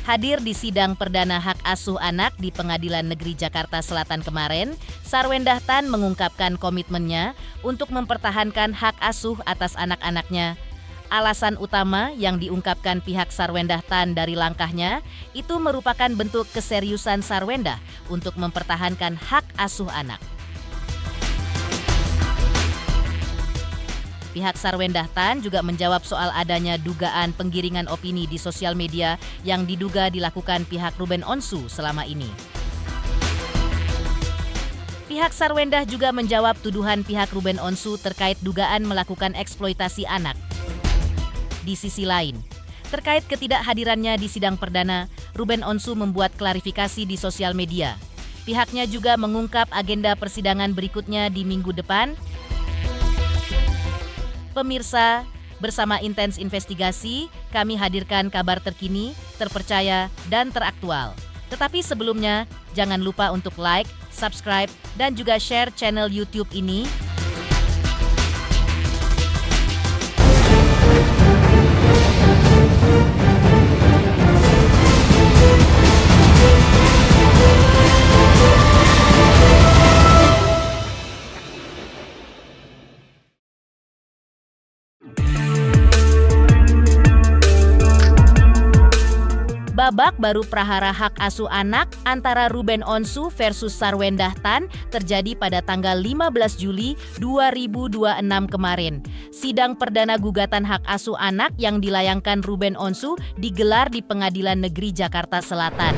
Hadir di sidang perdana hak asuh anak di Pengadilan Negeri Jakarta Selatan kemarin, Sarwendah Tan mengungkapkan komitmennya untuk mempertahankan hak asuh atas anak-anaknya. Alasan utama yang diungkapkan pihak Sarwendah Tan dari langkahnya itu merupakan bentuk keseriusan Sarwendah untuk mempertahankan hak asuh anak. Pihak Sarwendah Tan juga menjawab soal adanya dugaan penggiringan opini di sosial media yang diduga dilakukan pihak Ruben Onsu selama ini. Pihak Sarwendah juga menjawab tuduhan pihak Ruben Onsu terkait dugaan melakukan eksploitasi anak. Di sisi lain, terkait ketidakhadirannya di sidang perdana, Ruben Onsu membuat klarifikasi di sosial media. Pihaknya juga mengungkap agenda persidangan berikutnya di minggu depan. Pemirsa, bersama Intens Investigasi, kami hadirkan kabar terkini, terpercaya, dan teraktual. Tetapi sebelumnya, jangan lupa untuk like, subscribe, dan juga share channel YouTube ini. Babak baru prahara hak asuh anak antara Ruben Onsu versus Sarwendah Tan terjadi pada tanggal 15 Juli 2026 kemarin. Sidang perdana gugatan hak asuh anak yang dilayangkan Ruben Onsu digelar di Pengadilan Negeri Jakarta Selatan.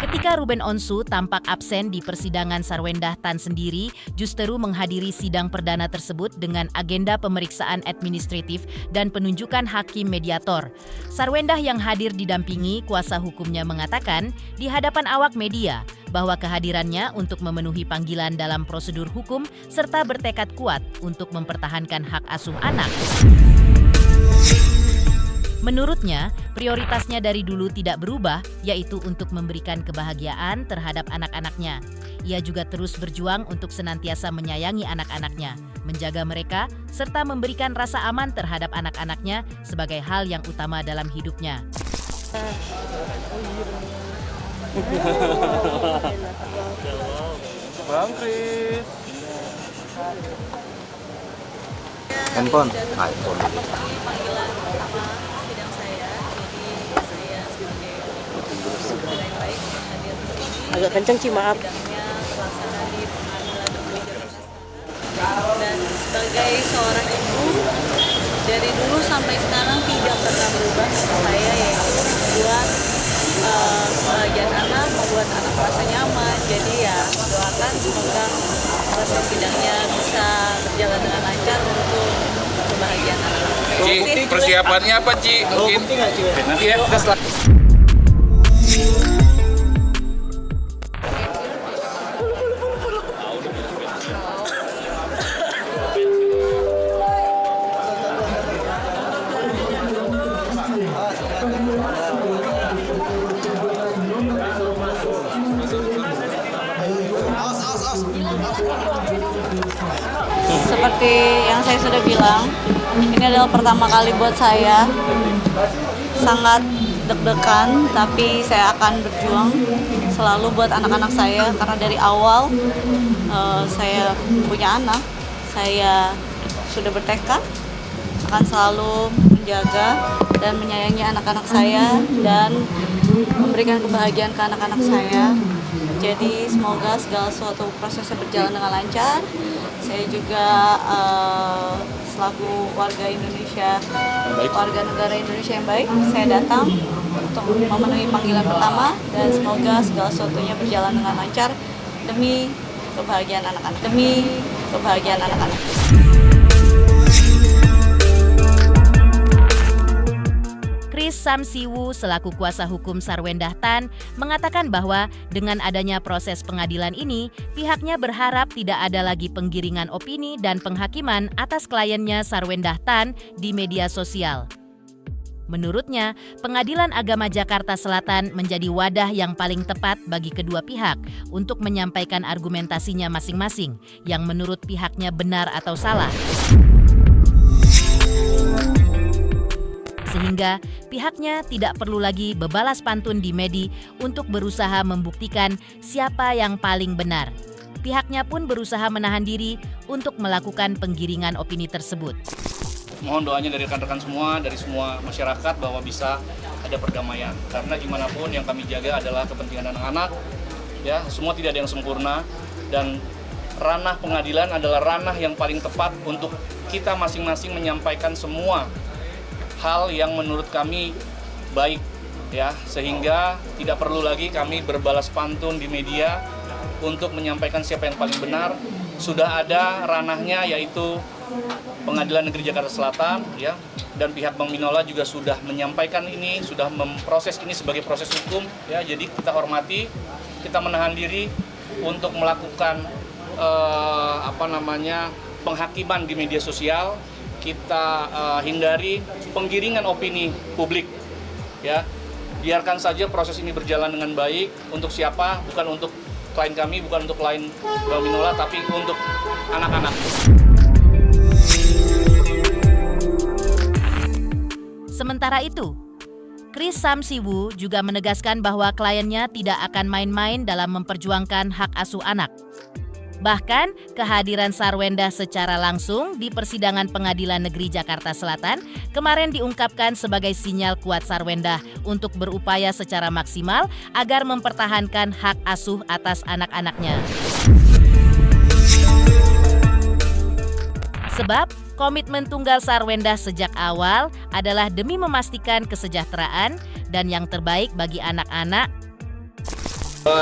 Ketika Ruben Onsu tampak absen di persidangan, Sarwendah Tan sendiri justru menghadiri sidang perdana tersebut dengan agenda pemeriksaan administratif dan penunjukan hakim mediator. Sarwendah yang hadir didampingi kuasa hukumnya mengatakan di hadapan awak media bahwa kehadirannya untuk memenuhi panggilan dalam prosedur hukum serta bertekad kuat untuk mempertahankan hak asuh anak. Menurutnya, prioritasnya dari dulu tidak berubah, yaitu untuk memberikan kebahagiaan terhadap anak-anaknya. Ia juga terus berjuang untuk senantiasa menyayangi anak-anaknya, menjaga mereka, serta memberikan rasa aman terhadap anak-anaknya sebagai hal yang utama dalam hidupnya. Bang Kris. Handphone. Panggilan pertama sidang saya, jadi saya sebagai saudara yang baik hadir di sini. Agak kenceng sih, maaf. Sidangnya terlaksana di Pengadilan Negeri Jakarta Selatan. Dan sebagai seorang ibu, dari dulu sampai sekarang tidak pernah berubah kata saya, yaitu membuat kebahagiaan anak, membuat anak merasa nyaman. Jadi ya doakan semoga proses sidangnya bisa berjalan dengan lancar untuk kebahagiaan anak. Ci, persiapannya apa Ci? Mungkin nanti ya kita setelah Seperti yang saya sudah bilang, ini adalah pertama kali buat saya. Sangat deg-degan, tapi saya akan berjuang selalu buat anak-anak saya. Karena dari awal saya punya anak, saya sudah bertekad akan selalu menjaga dan menyayangi anak-anak saya dan memberikan kebahagiaan ke anak-anak saya. Jadi semoga segala sesuatu prosesnya berjalan dengan lancar. Saya juga selaku warga Indonesia, warga negara Indonesia yang baik, saya datang untuk memenuhi panggilan pertama dan semoga segala sesuatunya berjalan dengan lancar demi kebahagiaan anak-anak. Demi kebahagiaan anak-anak. Kris Samsiwu selaku kuasa hukum Sarwendah Tan mengatakan bahwa dengan adanya proses pengadilan ini, pihaknya berharap tidak ada lagi penggiringan opini dan penghakiman atas kliennya Sarwendah Tan di media sosial. Menurutnya, Pengadilan Agama Jakarta Selatan menjadi wadah yang paling tepat bagi kedua pihak untuk menyampaikan argumentasinya masing-masing yang menurut pihaknya benar atau salah. sehingga pihaknya tidak perlu lagi bebalas pantun di media untuk berusaha membuktikan siapa yang paling benar. Pihaknya pun berusaha menahan diri untuk melakukan penggiringan opini tersebut. Mohon doanya dari rekan-rekan semua, dari semua masyarakat bahwa bisa ada perdamaian. Karena gimana pun yang kami jaga adalah kepentingan anak-anak. Ya, semua tidak ada yang sempurna, dan ranah pengadilan adalah ranah yang paling tepat untuk kita masing-masing menyampaikan semua hal yang menurut kami baik, ya, sehingga tidak perlu lagi kami berbalas pantun di media untuk menyampaikan siapa yang paling benar. Sudah ada ranahnya, yaitu Pengadilan Negeri Jakarta Selatan, ya, dan pihak Bang Minola juga sudah menyampaikan ini, sudah memproses ini sebagai proses hukum, ya. Jadi kita hormati, kita menahan diri untuk melakukan penghakiman di media sosial. Kita hindari penggiringan opini publik, ya. Biarkan saja proses ini berjalan dengan baik. Untuk siapa? Bukan untuk klien kami, bukan untuk klien Bang Minola, tapi untuk anak-anak. Sementara itu, Chris Samsiwu juga menegaskan bahwa kliennya tidak akan main-main dalam memperjuangkan hak asuh anak. Bahkan, kehadiran Sarwendah secara langsung di persidangan Pengadilan Negeri Jakarta Selatan kemarin diungkapkan sebagai sinyal kuat Sarwendah untuk berupaya secara maksimal agar mempertahankan hak asuh atas anak-anaknya. Sebab, komitmen tunggal Sarwendah sejak awal adalah demi memastikan kesejahteraan dan yang terbaik bagi anak-anak.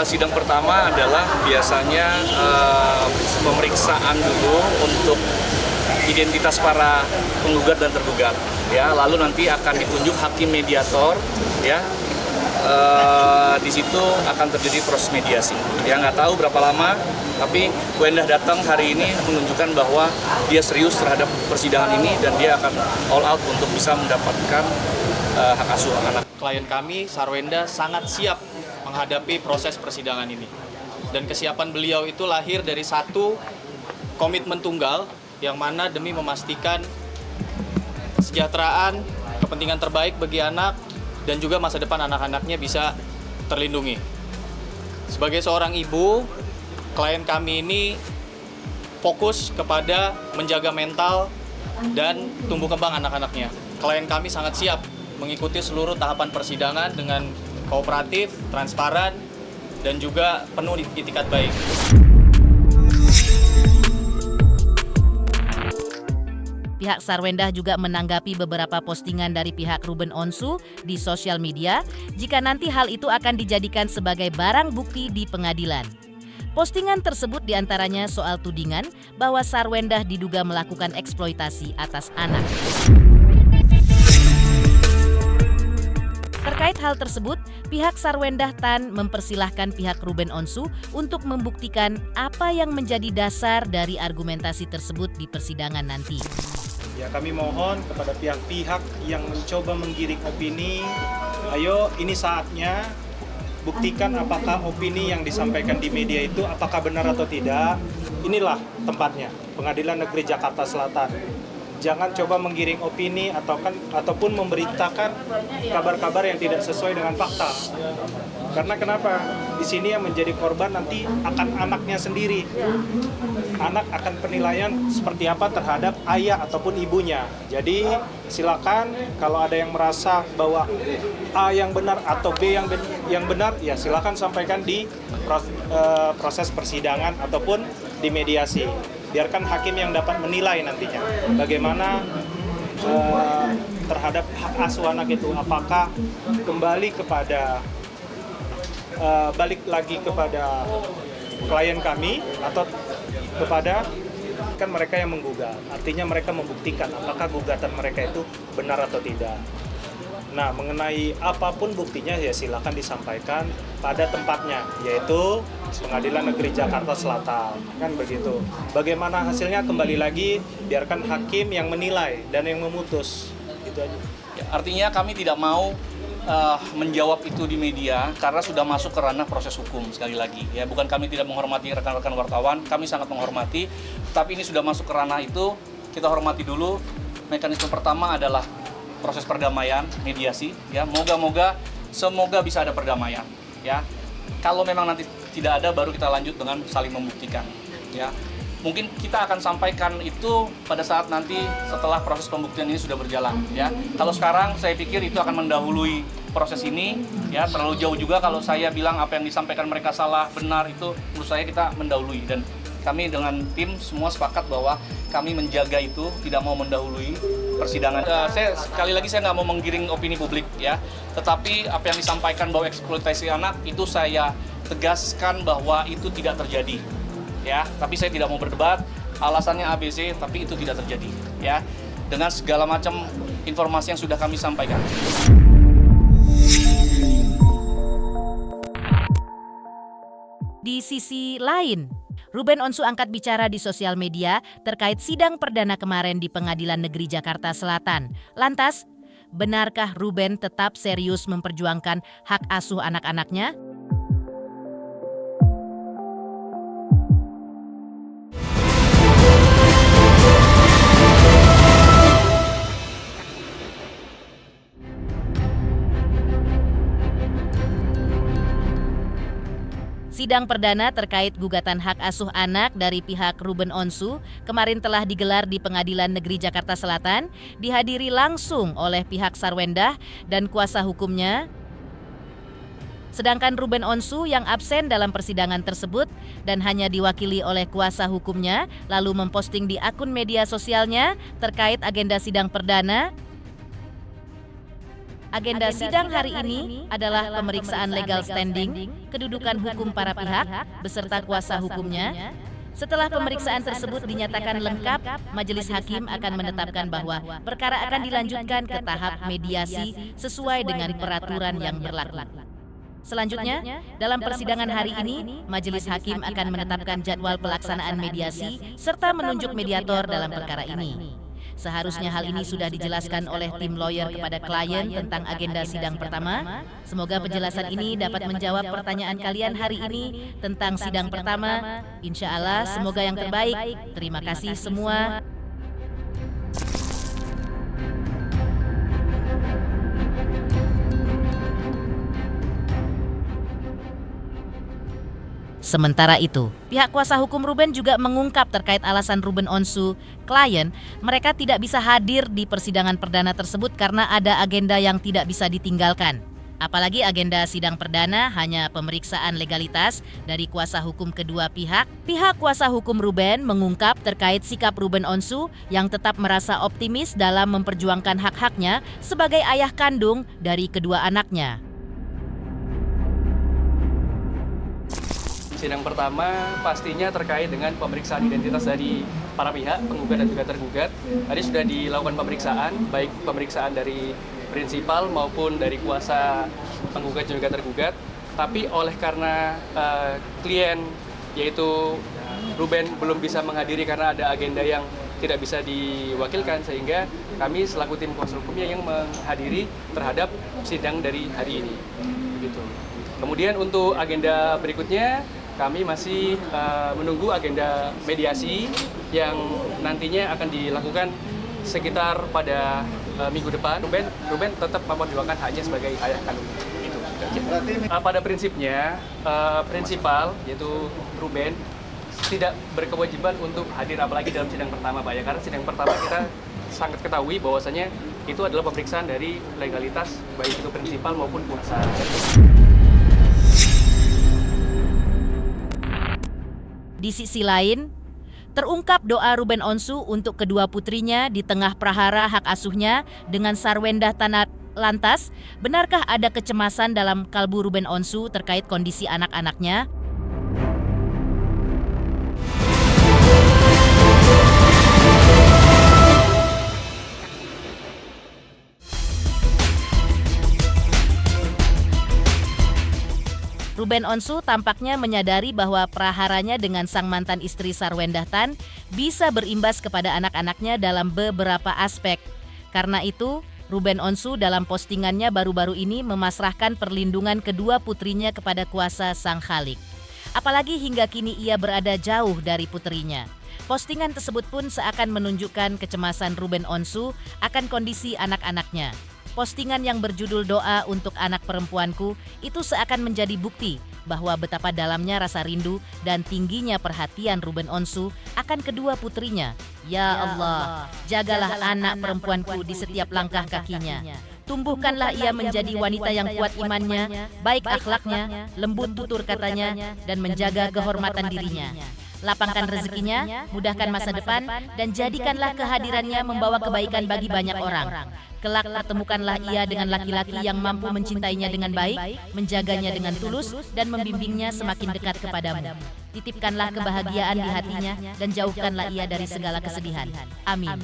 Sidang pertama adalah biasanya pemeriksaan dulu untuk identitas para penggugat dan tergugat, ya. Lalu nanti akan ditunjuk hakim mediator, ya. Di situ akan terjadi proses mediasi. Ya, nggak tahu berapa lama, tapi Wendah datang hari ini menunjukkan bahwa dia serius terhadap persidangan ini dan dia akan all out untuk bisa mendapatkan hak asuh anak. Klien kami, Sarwendah, sangat siap menghadapi proses persidangan ini. Dan kesiapan beliau itu lahir dari satu komitmen tunggal yang mana demi memastikan kesejahteraan, kepentingan terbaik bagi anak, dan juga masa depan anak-anaknya bisa terlindungi. Sebagai seorang ibu, klien kami ini fokus kepada menjaga mental dan tumbuh kembang anak-anaknya. Klien kami sangat siap mengikuti seluruh tahapan persidangan dengan kooperatif, transparan, dan juga penuh itikat baik. Pihak Sarwendah juga menanggapi beberapa postingan dari pihak Ruben Onsu di sosial media jika nanti hal itu akan dijadikan sebagai barang bukti di pengadilan. Postingan tersebut diantaranya soal tudingan bahwa Sarwendah diduga melakukan eksploitasi atas anak. Terkait hal tersebut, pihak Sarwendah Tan mempersilahkan pihak Ruben Onsu untuk membuktikan apa yang menjadi dasar dari argumentasi tersebut di persidangan nanti. Ya, kami mohon kepada pihak-pihak yang mencoba menggiring opini, ayo ini saatnya buktikan apakah opini yang disampaikan di media itu apakah benar atau tidak. Inilah tempatnya, Pengadilan Negeri Jakarta Selatan. Jangan coba menggiring opini ataupun memberitakan kabar-kabar yang tidak sesuai dengan fakta. Karena kenapa? Di sini yang menjadi korban nanti akan anaknya sendiri. Anak akan penilaian seperti apa terhadap ayah ataupun ibunya. Jadi silakan kalau ada yang merasa bahwa A yang benar atau B yang benar, ya silakan sampaikan di proses persidangan ataupun di mediasi. Biarkan hakim yang dapat menilai nantinya bagaimana terhadap hak asuh anak itu, apakah kembali kepada balik lagi kepada klien kami atau kepada kan mereka yang menggugat. Artinya mereka membuktikan apakah gugatan mereka itu benar atau tidak. Nah, mengenai apapun buktinya ya silakan disampaikan pada tempatnya, yaitu Pengadilan Negeri Jakarta Selatan, kan begitu. Bagaimana hasilnya kembali lagi biarkan hakim yang menilai dan yang memutus. Itu aja. Ya, artinya kami tidak mau menjawab itu di media karena sudah masuk ke ranah proses hukum sekali lagi. Ya, bukan kami tidak menghormati rekan-rekan wartawan, kami sangat menghormati. Tapi ini sudah masuk ke ranah itu, kita hormati dulu. Mekanisme pertama adalah proses perdamaian, mediasi, ya. Semoga bisa ada perdamaian, ya. Kalau memang nanti tidak ada, baru kita lanjut dengan saling membuktikan, ya. Mungkin kita akan sampaikan itu pada saat nanti setelah proses pembuktian ini sudah berjalan, ya. Kalau sekarang saya pikir itu akan mendahului proses ini, ya. Terlalu jauh juga kalau saya bilang apa yang disampaikan mereka salah, benar, itu menurut saya kita mendahului, dan kami dengan tim semua sepakat bahwa kami menjaga itu, tidak mau mendahului persidangan. Sekali lagi saya nggak mau menggiring opini publik, ya. Tetapi apa yang disampaikan bahwa eksploitasi anak itu saya tegaskan bahwa itu tidak terjadi. Ya, tapi saya tidak mau berdebat, alasannya ABC, tapi itu tidak terjadi, ya, dengan segala macam informasi yang sudah kami sampaikan. Di sisi lain, Ruben Onsu angkat bicara di sosial media terkait sidang perdana kemarin di Pengadilan Negeri Jakarta Selatan. Lantas, benarkah Ruben tetap serius memperjuangkan hak asuh anak-anaknya? Sidang perdana terkait gugatan hak asuh anak dari pihak Ruben Onsu kemarin telah digelar di Pengadilan Negeri Jakarta Selatan, dihadiri langsung oleh pihak Sarwendah dan kuasa hukumnya. Sedangkan Ruben Onsu yang absen dalam persidangan tersebut dan hanya diwakili oleh kuasa hukumnya, lalu memposting di akun media sosialnya terkait agenda sidang perdana. Agenda sidang hari ini adalah pemeriksaan legal standing, kedudukan hukum para pihak, beserta kuasa hukumnya. Setelah pemeriksaan tersebut dinyatakan lengkap, majelis hakim akan menetapkan bahwa perkara akan dilanjutkan ke tahap mediasi sesuai dengan peraturan yang berlaku. Selanjutnya, dalam persidangan hari ini, majelis hakim akan menetapkan jadwal pelaksanaan mediasi serta menunjuk mediator dalam perkara ini. Seharusnya hal ini sudah dijelaskan oleh tim lawyer kepada klien tentang agenda sidang pertama. Semoga penjelasan ini dapat menjawab pertanyaan kalian hari ini tentang sidang pertama. Insya Allah semoga yang terbaik. Terima kasih semua. Sementara itu, pihak kuasa hukum Ruben juga mengungkap terkait alasan Ruben Onsu, klien, mereka tidak bisa hadir di persidangan perdana tersebut karena ada agenda yang tidak bisa ditinggalkan. Apalagi agenda sidang perdana hanya pemeriksaan legalitas dari kuasa hukum kedua pihak. Pihak kuasa hukum Ruben mengungkap terkait sikap Ruben Onsu yang tetap merasa optimis dalam memperjuangkan hak-haknya sebagai ayah kandung dari kedua anaknya. Sidang pertama pastinya terkait dengan pemeriksaan identitas dari para pihak, penggugat dan juga tergugat. Tadi sudah dilakukan pemeriksaan, baik pemeriksaan dari prinsipal maupun dari kuasa penggugat dan juga tergugat. Tapi oleh karena klien yaitu Ruben belum bisa menghadiri karena ada agenda yang tidak bisa diwakilkan, sehingga kami selaku tim kuasa hukumnya yang menghadiri terhadap sidang dari hari ini. Begitu. Kemudian untuk agenda berikutnya, kami masih menunggu agenda mediasi yang nantinya akan dilakukan sekitar pada minggu depan. Ruben tetap memperjuangkan haknya sebagai ayah kandung. Pada prinsipnya, prinsipal yaitu Ruben tidak berkewajiban untuk hadir apalagi dalam sidang pertama, Pak, ya. Karena sidang pertama kita sangat ketahui bahwasanya itu adalah pemeriksaan dari legalitas baik itu prinsipal maupun kuasa. Di sisi lain, terungkap doa Ruben Onsu untuk kedua putrinya di tengah prahara hak asuhnya dengan Sarwendah Tanat. Lantas, benarkah ada kecemasan dalam kalbu Ruben Onsu terkait kondisi anak-anaknya? Ruben Onsu tampaknya menyadari bahwa praharanya dengan sang mantan istri Sarwendah Tan bisa berimbas kepada anak-anaknya dalam beberapa aspek. Karena itu, Ruben Onsu dalam postingannya baru-baru ini memasrahkan perlindungan kedua putrinya kepada kuasa Sang Khalik. Apalagi hingga kini ia berada jauh dari putrinya. Postingan tersebut pun seakan menunjukkan kecemasan Ruben Onsu akan kondisi anak-anaknya. Postingan yang berjudul doa untuk anak perempuanku itu seakan menjadi bukti bahwa betapa dalamnya rasa rindu dan tingginya perhatian Ruben Onsu akan kedua putrinya. Ya Allah, jagalah anak perempuanku di setiap langkah kakinya. Tumbuhkanlah ia menjadi wanita yang kuat imannya, baik akhlaknya, lembut tutur katanya, dan menjaga kehormatan dirinya. Lapangkan rezekinya, mudahkan masa depan, dan jadikanlah kehadirannya membawa kebaikan bagi banyak orang. Kelak pertemukanlah ia dengan laki-laki yang mampu mencintainya dengan baik, menjaganya dengan tulus, dan membimbingnya semakin dekat kepadamu. Titipkanlah kebahagiaan di hatinya, dan jauhkanlah ia dari segala kesedihan. Amin.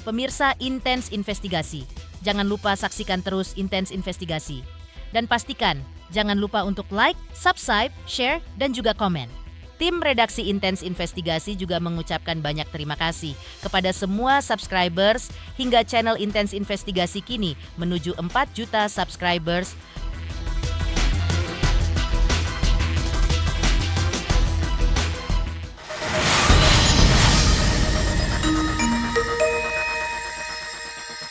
Pemirsa Intens Investigasi, jangan lupa saksikan terus Intens Investigasi. Dan pastikan, jangan lupa untuk like, subscribe, share, dan juga komen. Tim redaksi Intens Investigasi juga mengucapkan banyak terima kasih kepada semua subscribers hingga channel Intens Investigasi kini menuju 4 juta subscribers